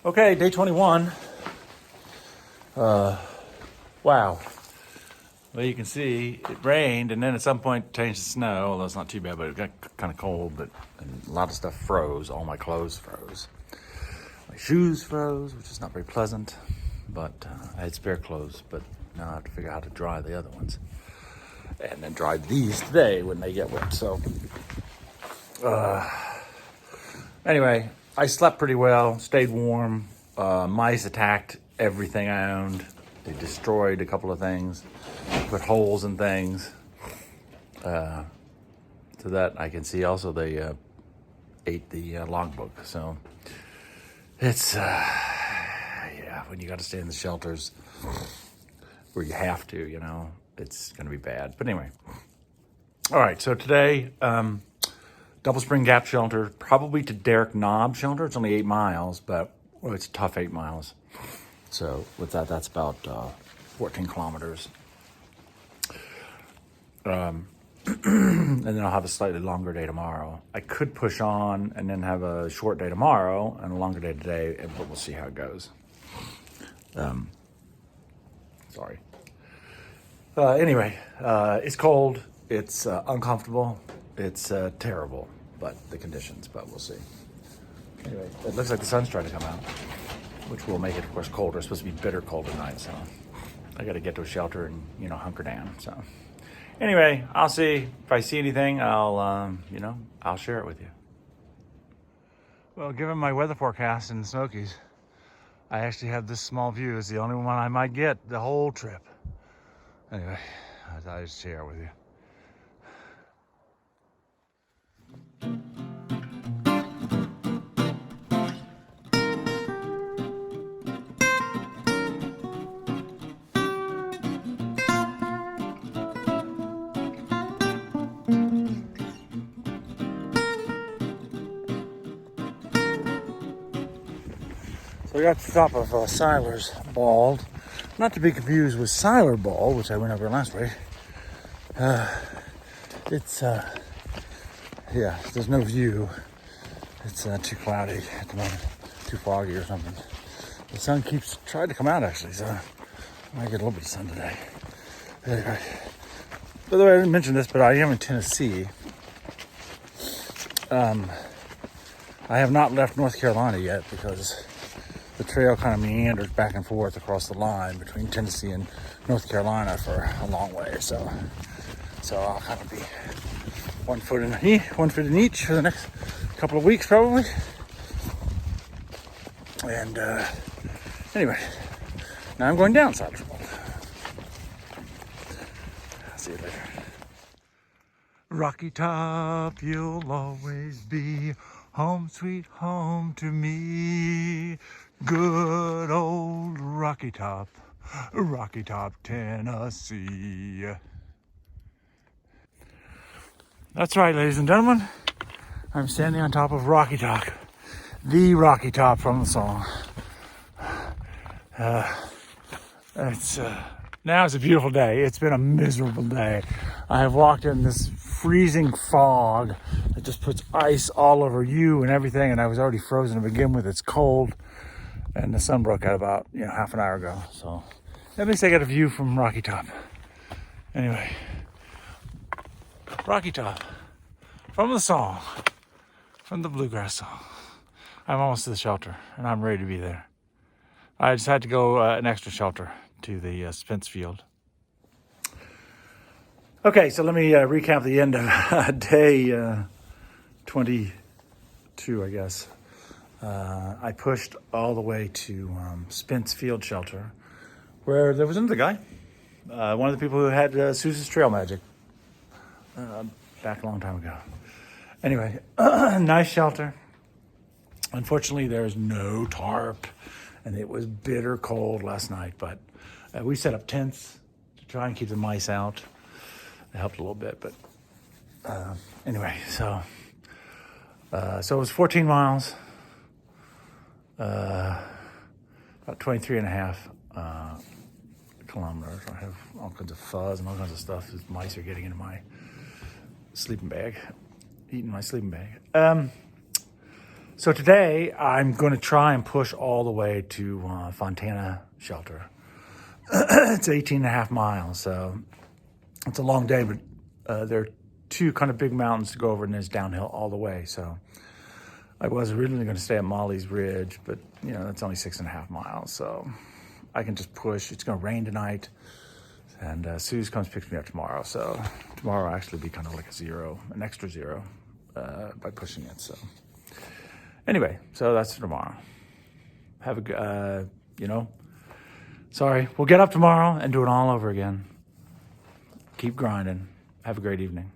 Okay, day 21. Wow. Well, you can see it rained, and then at some point it changed to snow. Although it's not too bad, but it got kind of cold. But and a lot of stuff froze. All my clothes froze. My shoes froze, which is not very pleasant. But I had spare clothes. But now I have to figure out how to dry the other ones, and then dry these today when they get wet. So, anyway, I slept pretty well. Stayed warm. Mice attacked everything I owned. They destroyed a couple of things, put holes in things. So that I can see. Also, they ate the logbook. So it's, yeah, when you got to stay in the shelters where you have to, it's going to be bad. But anyway, all right, so today, Double Spring Gap Shelter, probably to Derrick Knob Shelter. It's only 8 miles, but it's a tough 8 miles. So with that, that's about 14 kilometers. And then I'll have a slightly longer day tomorrow. I could push on and then have a short day tomorrow and a longer day today, but we'll see how it goes. Sorry. Anyway, it's cold. It's uncomfortable. It's terrible, but the conditions, but we'll see. Anyway, it looks like the sun's trying to come out, which will make it, of course, colder. It's supposed to be bitter cold tonight, so I got to get to a shelter and, hunker down. So anyway, I'll see. If I see anything, I'll share it with you. Well, given my weather forecast in the Smokies, I actually have this small view. It's the only one I might get the whole trip. Anyway, I thought I'd share it with you. So we got to the top of Siler's Bald, not to be confused with Siler Bald, which I went over last week. It's there's no view. It's too cloudy at the moment, too foggy or something. The sun keeps trying to come out actually, so I might get a little bit of sun today. Anyway, by the way, I didn't mention this, but I am in Tennessee. I have not left North Carolina yet because the trail kind of meanders back and forth across the line between Tennessee and North Carolina for a long way. So I'll kind of be one foot in each for the next couple of weeks probably. And anyway, now I'm going down Siler's Bald. See you later. Rocky Top, you'll always be home, sweet home to me. Good old Rocky Top, Tennessee. That's right, ladies and gentlemen. I'm standing on top of Rocky Top, the Rocky Top from the song. Now it's a beautiful day. It's been a miserable day. I have walked in this freezing fog that just puts ice all over you and everything, and I was already frozen to begin with. It's cold, and the sun broke out about half an hour ago. So at least I got a view from Rocky Top. Anyway, Rocky Top from the song, from the bluegrass song. I'm almost to the shelter, and I'm ready to be there. I just had to go an extra shelter to the Spence Field. Okay, so let me recap the end of day 22, I guess. I pushed all the way to Spence Field Shelter, where there was another guy, one of the people who had Sousa's Trail Magic back a long time ago. Anyway, nice shelter. Unfortunately, there's no tarp, and it was bitter cold last night, but we set up tents to try and keep the mice out. It helped a little bit, but anyway, so it was 14 miles, about 23 and a half kilometers. I have all kinds of fuzz and all kinds of stuff. The mice are getting into my sleeping bag, eating my sleeping bag. So today I'm going to try and push all the way to Fontana Shelter. It's 18 and a half miles, so it's a long day, but there are two kind of big mountains to go over, and it's downhill all the way. So I was originally going to stay at Molly's Ridge, but you know, that's only 6.5 miles, so I can just push. It's going to rain tonight, and Suze comes picks me up tomorrow. So tomorrow will actually be kind of like an extra zero by pushing it. So anyway, so that's tomorrow. Have a good, sorry, we'll get up tomorrow and do it all over again. Keep grinding. Have a great evening.